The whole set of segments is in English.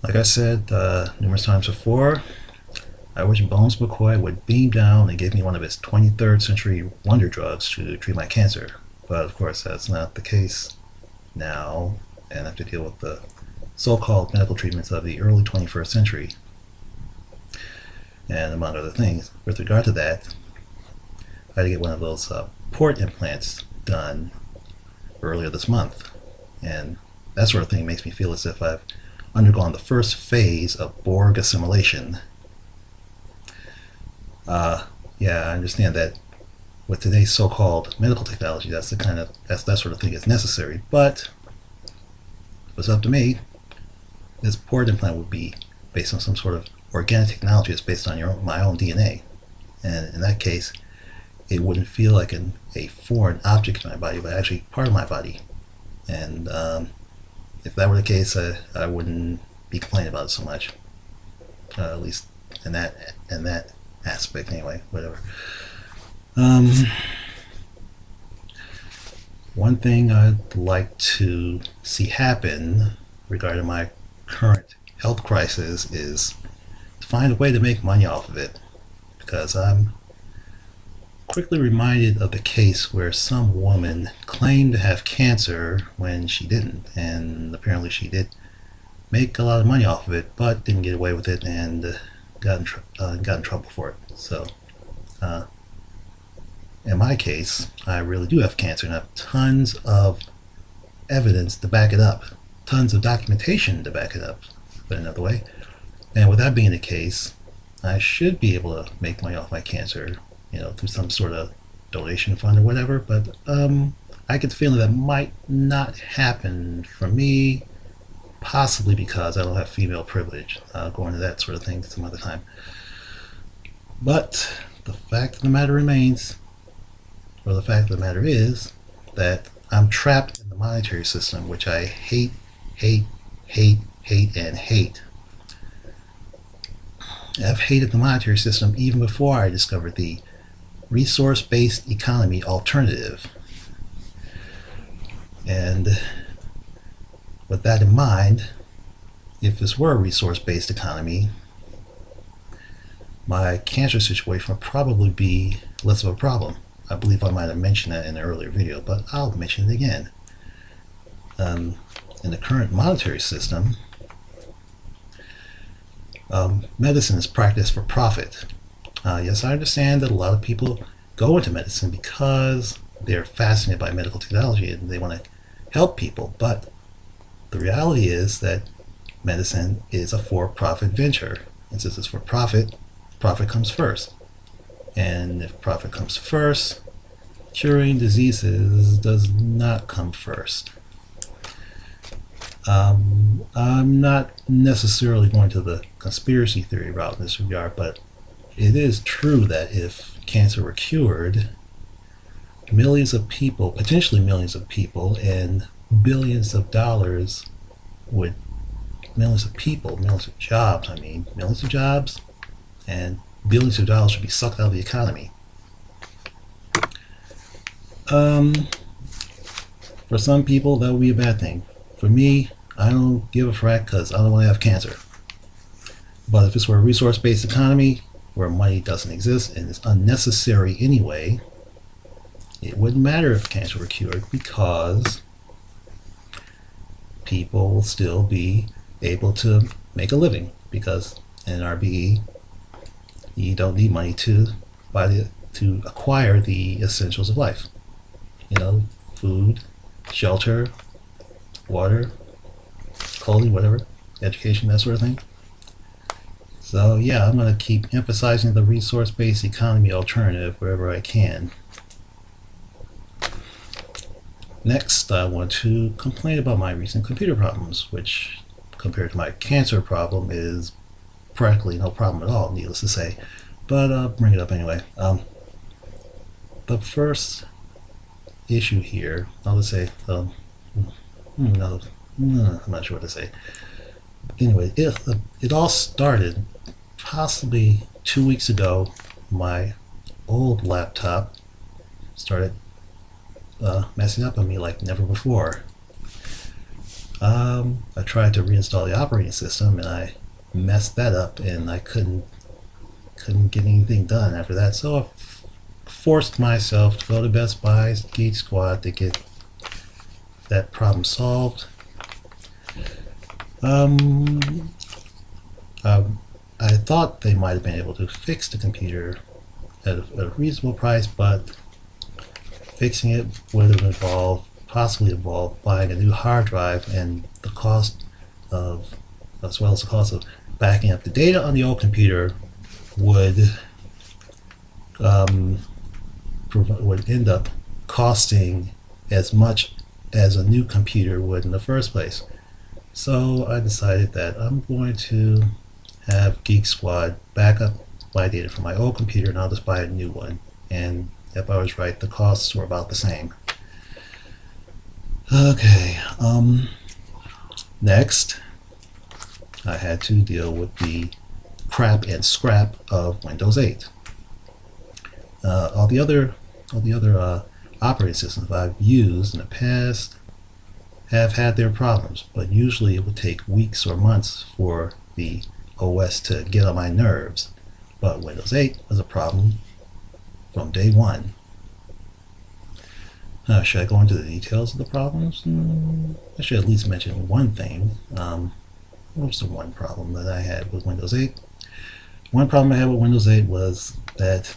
Like I said numerous times before, I wish Bones McCoy would beam down and give me one of his 23rd century wonder drugs to treat my cancer. But of course, that's not the case now, and I have to deal with the so-called medical treatments of the early 21st century, and among other things. With regard to that, I had to get one of those port implants done earlier this month, and that sort of thing makes me feel as if I've undergone the first phase of Borg assimilation. Yeah, I understand that with today's so-called medical technology, that sort of thing is necessary. But if it's up to me, this port implant would be based on some sort of organic technology that's based on my own DNA, and in that case, it wouldn't feel like a foreign object in my body, but actually part of my body. And if that were the case, I wouldn't be complaining about it so much, at least in that aspect anyway. Whatever. One thing I'd like to see happen regarding my current health crisis is to find a way to make money off of it, because I'm quickly reminded of the case where some woman claimed to have cancer when she didn't, and apparently she did make a lot of money off of it, but didn't get away with it and got in trouble for it. So in my case, I really do have cancer, and I have tons of evidence to back it up, tons of documentation to back it up, put it another way. And with that being the case, I should be able to make money off my cancer, through some sort of donation fund or whatever. But I get the feeling that might not happen for me, possibly because I don't have female privilege. I'll go into that sort of thing some other time. But the fact of the matter remains, or the fact of the matter is, that I'm trapped in the monetary system, which I hate, hate, hate, hate, and hate. I've hated the monetary system even before I discovered the resource-based economy alternative. And with that in mind, if this were a resource-based economy, my cancer situation would probably be less of a problem. I believe I might have mentioned that in an earlier video, but I'll mention it again. In the current monetary system, medicine is practiced for profit. Yes, I understand that a lot of people go into medicine because they're fascinated by medical technology and they want to help people, but the reality is that medicine is a for-profit venture, and since it's for profit, profit comes first. And if profit comes first, curing diseases does not come first. I'm not necessarily going to the conspiracy theory route in this regard, but it is true that if cancer were cured, millions of people, potentially millions of people, and billions of dollars would, millions of people, millions of jobs, millions of jobs, and billions of dollars would be sucked out of the economy. For some people, that would be a bad thing. For me, I don't give a frack because I don't want to have cancer. But if this were a resource-based economy where money doesn't exist and is unnecessary anyway, it wouldn't matter if cancer were cured because people will still be able to make a living, because in RBE you don't need money to acquire the essentials of life. Food, shelter, water, clothing, whatever, education, that sort of thing. So yeah, I'm going to keep emphasizing the resource-based economy alternative wherever I can. Next, I want to complain about my recent computer problems, which compared to my cancer problem is practically no problem at all, needless to say. But I'll bring it up anyway. The first issue here, I'll just say, no, I'm not sure what to say. Anyway, it all started possibly 2 weeks ago. My old laptop started messing up on me like never before. I tried to reinstall the operating system and I messed that up, and I couldn't get anything done after that. So I forced myself to go to Best Buy's Geek Squad to get that problem solved. I thought they might have been able to fix the computer at a reasonable price, but fixing it would have possibly involved buying a new hard drive, and the cost of, as well as the cost of backing up the data on the old computer, would end up costing as much as a new computer would in the first place. So I decided that I'm going to have Geek Squad back up my data from my old computer, and I'll just buy a new one. And if I was right, the costs were about the same. Okay, next I had to deal with the crap and scrap of Windows 8. All the other operating systems I've used in the past have had their problems, but usually it would take weeks or months for the OS to get on my nerves. But Windows 8 was a problem from day one. Should I go into the details of the problems? I should at least mention one thing. What was the one problem that I had with Windows 8? One problem I had with Windows 8 was that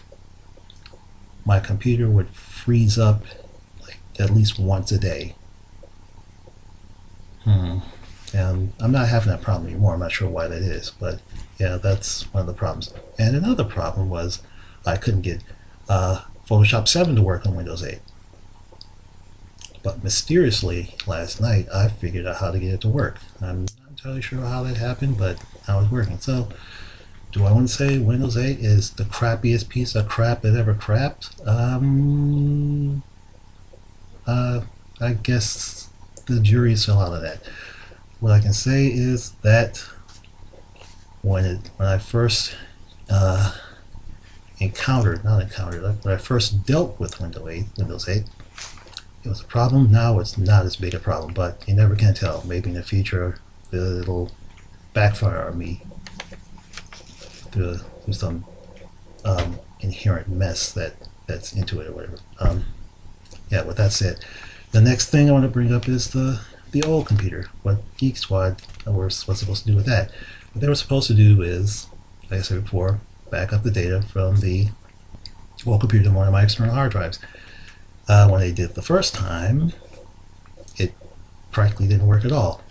my computer would freeze up like at least once a day. And I'm not having that problem anymore. I'm not sure why that is, but yeah, that's one of the problems. And another problem was I couldn't get Photoshop 7 to work on Windows 8. But mysteriously, last night, I figured out how to get it to work. I'm not entirely sure how that happened, but now it's working. So, do I want to say Windows 8 is the crappiest piece of crap that ever crapped? I guess the jury is still out of that. What I can say is that when I first when I first dealt with Windows 8, it was a problem. Now it's not as big a problem, but you never can tell. Maybe in the future it'll backfire on me through some inherent mess that's into it or whatever. Yeah, with that said, the next thing I want to bring up is the old computer. What Geek Squad was supposed to do with that. What they were supposed to do is, like I said before, back up the data from the old computer to one of my external hard drives. When they did it the first time, it practically didn't work at all.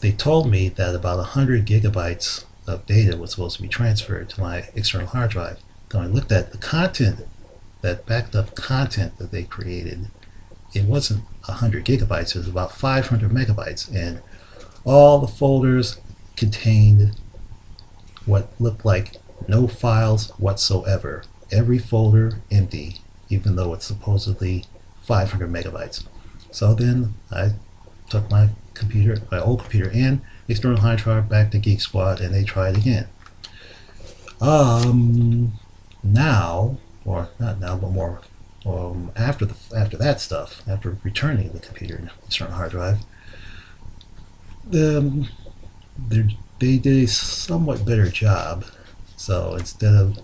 They told me that about 100 gigabytes of data was supposed to be transferred to my external hard drive. Then I looked at the content, that backed up content that they created. It wasn't 100 gigabytes, it was about 500 megabytes, and all the folders contained what looked like no files whatsoever. Every folder empty, even though it's supposedly 500 megabytes. So then I took my old computer and external hard drive back to Geek Squad, and they tried again. Now, or not now, but more after that stuff, after returning the computer and external hard drive, they did a somewhat better job. So instead of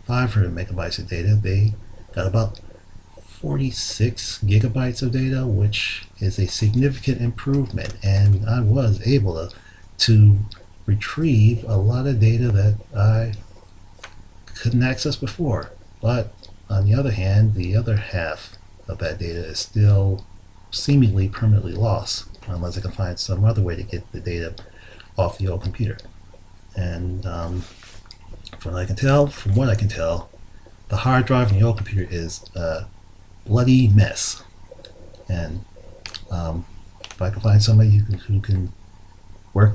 500 megabytes of data, they got about 46 gigabytes of data, which is a significant improvement, and I was able to retrieve a lot of data that I couldn't access before. But on the other hand, the other half of that data is still seemingly permanently lost, unless I can find some other way to get the data off the old computer. And from what I can tell, the hard drive in the old computer is a bloody mess. And if I can find somebody who can work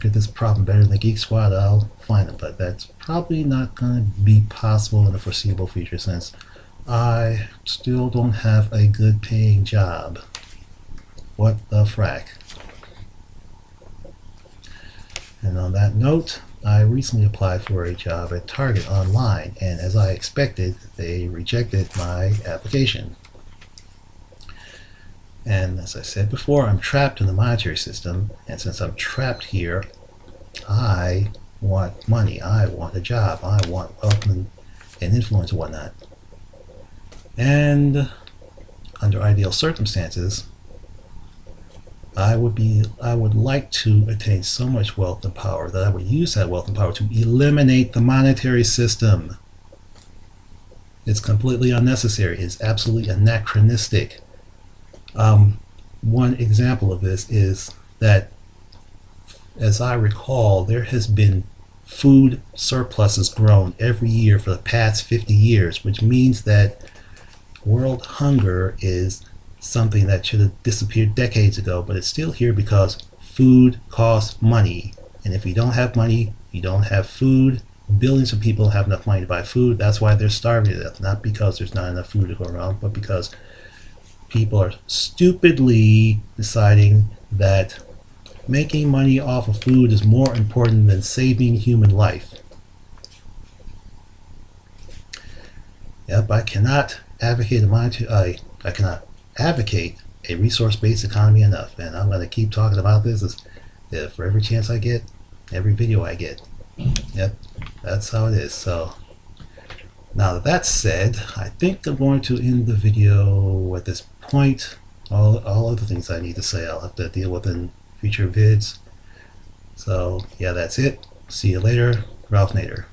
at this problem better than the Geek Squad, I'll find them. But that's probably not going to be possible in the foreseeable future, since I still don't have a good paying job. What the frack? And on that note, I recently applied for a job at Target online, and as I expected, they rejected my application. And as I said before, I'm trapped in the monetary system, and since I'm trapped here, I want money, I want a job, I want wealth and influence and whatnot. And under ideal circumstances, I would like to attain so much wealth and power that I would use that wealth and power to eliminate the monetary system. It's completely unnecessary. It's absolutely anachronistic. One example of this is that, as I recall, there has been food surpluses grown every year for the past 50 years, which means that world hunger is something that should have disappeared decades ago, but it's still here because food costs money. And if you don't have money, you don't have food. Billions of people have enough money to buy food. That's why they're starving to death. Not because there's not enough food to go around, but because people are stupidly deciding that making money off of food is more important than saving human life. Yep, I cannot advocate I cannot advocate a resource-based economy enough, and I'm going to keep talking about this for every chance I get, every video I get. Yep, that's how it is. So now that that's said, I think I'm going to end the video at this point. All other things I need to say I'll have to deal with in future vids. So yeah, that's it. See you later. Ralph Nader.